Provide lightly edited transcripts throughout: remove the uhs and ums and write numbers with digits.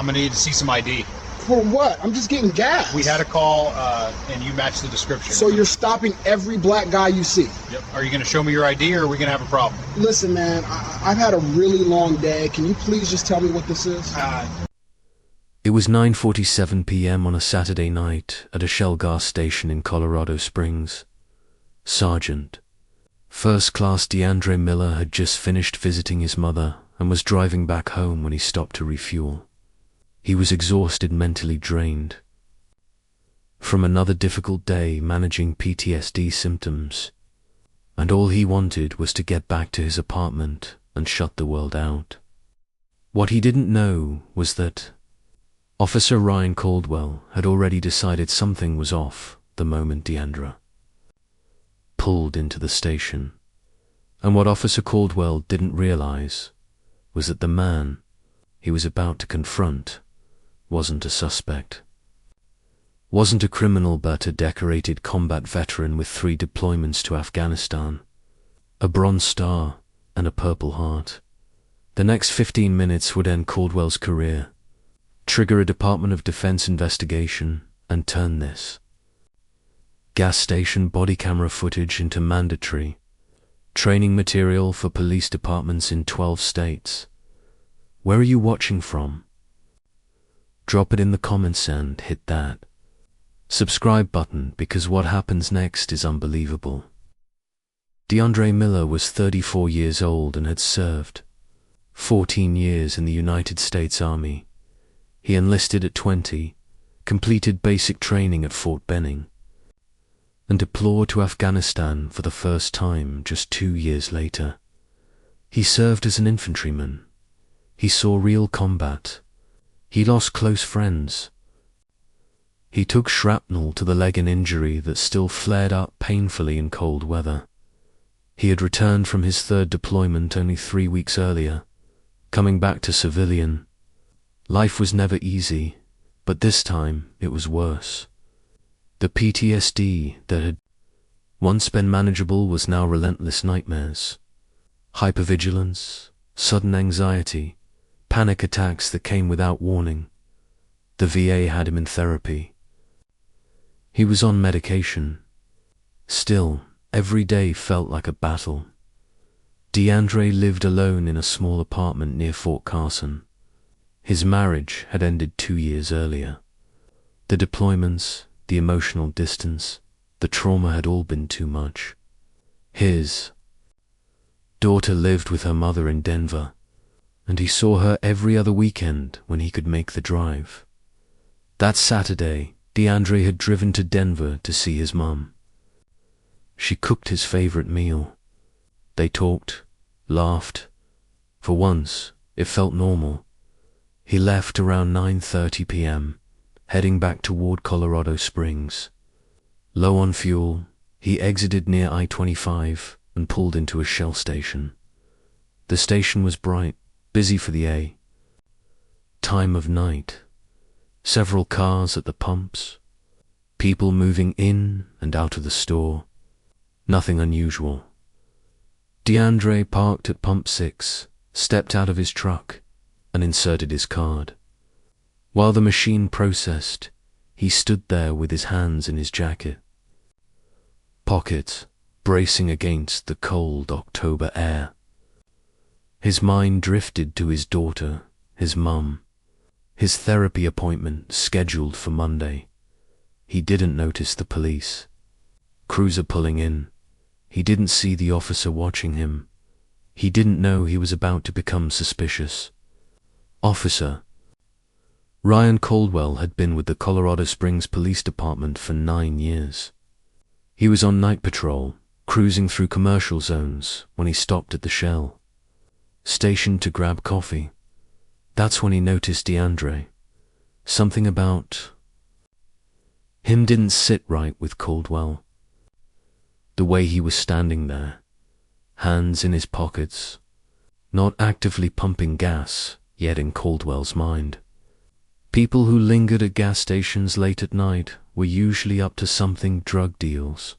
gonna need to see some ID. For what? I'm just getting gas. We had a call, and you matched the description. So you're stopping every black guy you see? Yep. Are you gonna show me your ID, or are we gonna have a problem? Listen, man, I've had a really long day. Can you please just tell me what this is? It was 9:47 p.m. on a Saturday night at a Shell gas station in Colorado Springs. Sergeant, First Class DeAndre Miller had just finished visiting his mother and was driving back home when he stopped to refuel. He was exhausted, mentally drained from another difficult day managing PTSD symptoms, and all he wanted was to get back to his apartment and shut the world out. What he didn't know was that Officer Ryan Caldwell had already decided something was off the moment DeAndre pulled into the station. And what Officer Caldwell didn't realize was that the man he was about to confront wasn't a suspect, wasn't a criminal, but a decorated combat veteran with 3 deployments to Afghanistan, a Bronze Star and a Purple Heart. The next 15 minutes would end Caldwell's career, trigger a Department of Defense investigation, and turn this gas station body camera footage into mandatory training material for police departments in 12 states. Where are you watching from? Drop it in the comments and hit that subscribe button, because what happens next is unbelievable. DeAndre Miller was 34 years old and had served 14 years in the United States Army. He enlisted at 20, completed basic training at Fort Benning, and deployed to Afghanistan for the first time just 2 years later. He served as an infantryman. He saw real combat. He lost close friends. He took shrapnel to the leg, an injury that still flared up painfully in cold weather. He had returned from his 3rd deployment only 3 weeks earlier, coming back to civilian. Life was never easy, but this time it was worse. The PTSD that had once been manageable was now relentless nightmares. Hypervigilance, sudden anxiety, panic attacks that came without warning. The VA had him in therapy. He was on medication. Still, every day felt like a battle. DeAndre lived alone in a small apartment near Fort Carson. His marriage had ended 2 years earlier. The deployments, the emotional distance, the trauma had all been too much. His daughter lived with her mother in Denver, and he saw her every other weekend when he could make the drive. That Saturday, DeAndre had driven to Denver to see his mom. She cooked his favorite meal. They talked, laughed. For once, it felt normal. He left around 9:30 p.m., heading back toward Colorado Springs. Low on fuel, he exited near I-25 and pulled into a Shell station. The station was bright, busy for the time of night. Several cars at the pumps, people moving in and out of the store. Nothing unusual. DeAndre parked at pump 6, stepped out of his truck, and inserted his card. While the machine processed, he stood there with his hands in his jacket pocket, bracing against the cold October air. His mind drifted to his daughter, his mum, his therapy appointment scheduled for Monday. He didn't notice the police cruiser pulling in. He didn't see the officer watching him. He didn't know he was about to become suspicious. Officer Ryan Caldwell had been with the Colorado Springs Police Department for 9 years. He was on night patrol, cruising through commercial zones when he stopped at the Shell station to grab coffee. That's when he noticed DeAndre. Something about him didn't sit right with Caldwell. The way he was standing there, hands in his pockets, not actively pumping gas, yet in Caldwell's mind. People who lingered at gas stations late at night were usually up to something: drug deals,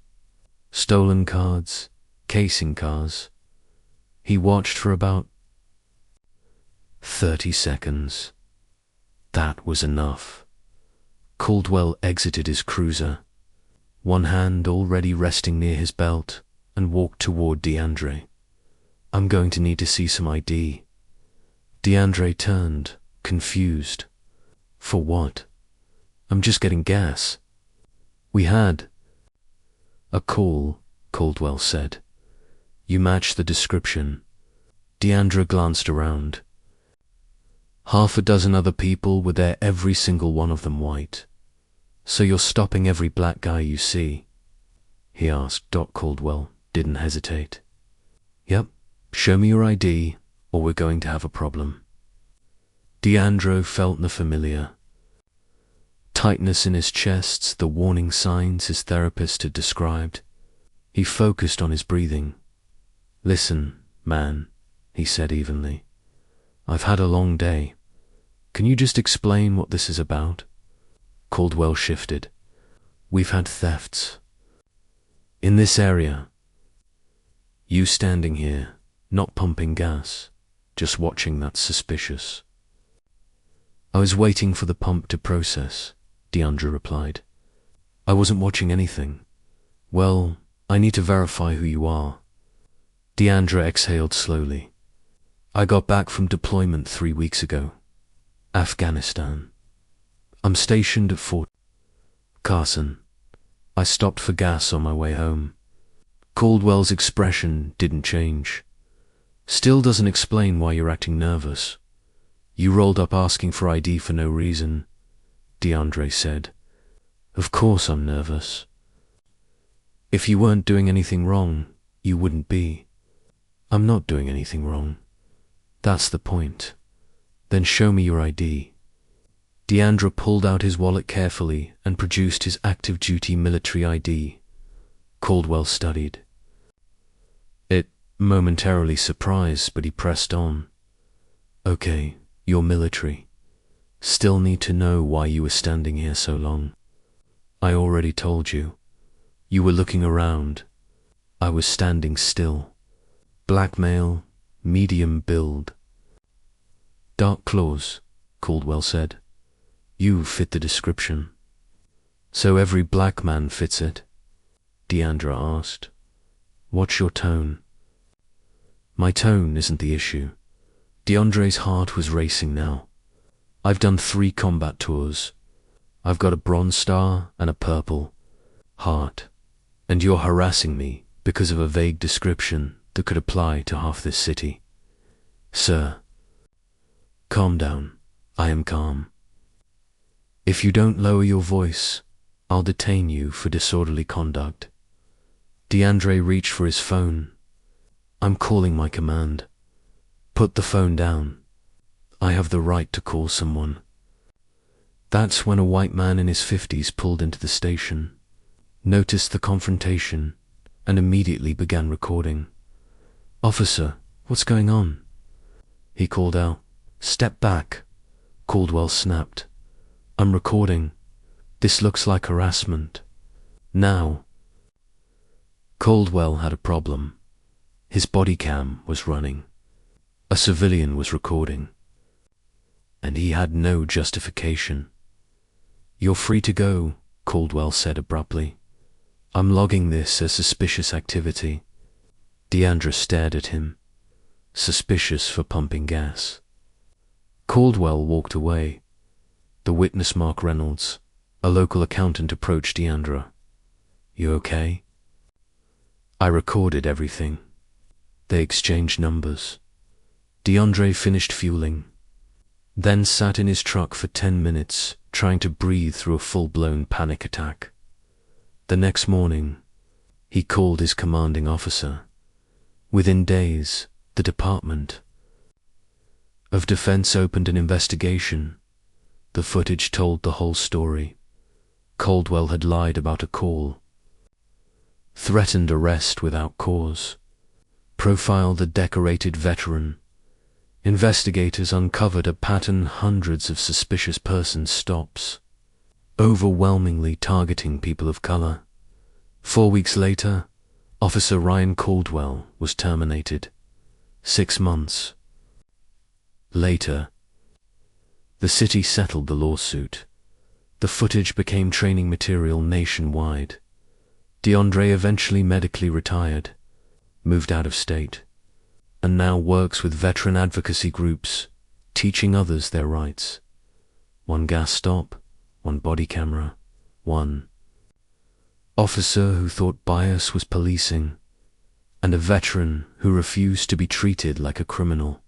stolen cards, casing cars. He watched for about 30 seconds. That was enough. Caldwell exited his cruiser, one hand already resting near his belt, and walked toward DeAndre. I'm going to need to see some ID. DeAndre turned, confused. For what? I'm just getting gas. We had a call, Caldwell said. You match the description. DeAndre glanced around. Half a dozen other people were there, every single one of them white. So you're stopping every black guy you see? He asked. Caldwell didn't hesitate. Yep, show me your ID, or we're going to have a problem. DeAndre felt the familiar tightness in his chest, the warning signs his therapist had described. He focused on his breathing. Listen, man, he said evenly. I've had a long day. Can you just explain what this is about? Caldwell shifted. We've had thefts. In this area. You standing here, not pumping gas, just watching, that's suspicious. I was waiting for the pump to process, DeAndre replied. I wasn't watching anything. Well, I need to verify who you are. DeAndre exhaled slowly. I got back from deployment 3 weeks ago. Afghanistan. I'm stationed at Fort Carson. I stopped for gas on my way home. Caldwell's expression didn't change. Still doesn't explain why you're acting nervous. You rolled up asking for ID for no reason, DeAndre said. Of course I'm nervous. If you weren't doing anything wrong, you wouldn't be. I'm not doing anything wrong. That's the point. Then show me your ID. DeAndre pulled out his wallet carefully and produced his active duty military ID. Caldwell studied it, momentarily surprised, but he pressed on. Okay, you're military. Still need to know why you were standing here so long. I already told you. You were looking around. I was standing still. Black male, medium build. Dark claws, Caldwell said. You fit the description. So every black man fits it? DeAndre asked. What's your tone? My tone isn't the issue. DeAndre's heart was racing now. I've done 3 combat tours. I've got a bronze star and a purple heart. And you're harassing me because of a vague description that could apply to half this city. Sir, calm down. I am calm. If you don't lower your voice, I'll detain you for disorderly conduct. DeAndre reached for his phone. I'm calling my command. Put the phone down. I have the right to call someone. That's when a white man in his 50s pulled into the station, noticed the confrontation, and immediately began recording. Officer, what's going on? He called out. Step back. Caldwell snapped. I'm recording. This looks like harassment. Now. Caldwell had a problem. His Bodycam was running. A civilian was recording. And he had no justification. You're free to go, Caldwell said abruptly. I'm logging this as suspicious activity. DeAndre stared at him. Suspicious for pumping gas. Caldwell walked away. The witness, Mark Reynolds, a local accountant, approached DeAndre. You okay? I recorded everything. They exchanged numbers. DeAndre finished fueling, then sat in his truck for 10 minutes, trying to breathe through a full-blown panic attack. The next morning, he called his commanding officer. Within days, the Department of Defense opened an investigation. The footage told the whole story. Caldwell had lied about a call, threatened arrest without cause, profiled a decorated veteran. Investigators uncovered a pattern: hundreds of suspicious person stops, overwhelmingly targeting people of color. 4 weeks later, Officer Ryan Caldwell was terminated. 6 months later, The city settled the lawsuit. The footage became training material nationwide. DeAndre eventually medically retired, moved out of state, and now works with veteran advocacy groups, teaching others their rights. One gas stop, one body camera, one officer who thought bias was policing, and a veteran who refused to be treated like a criminal.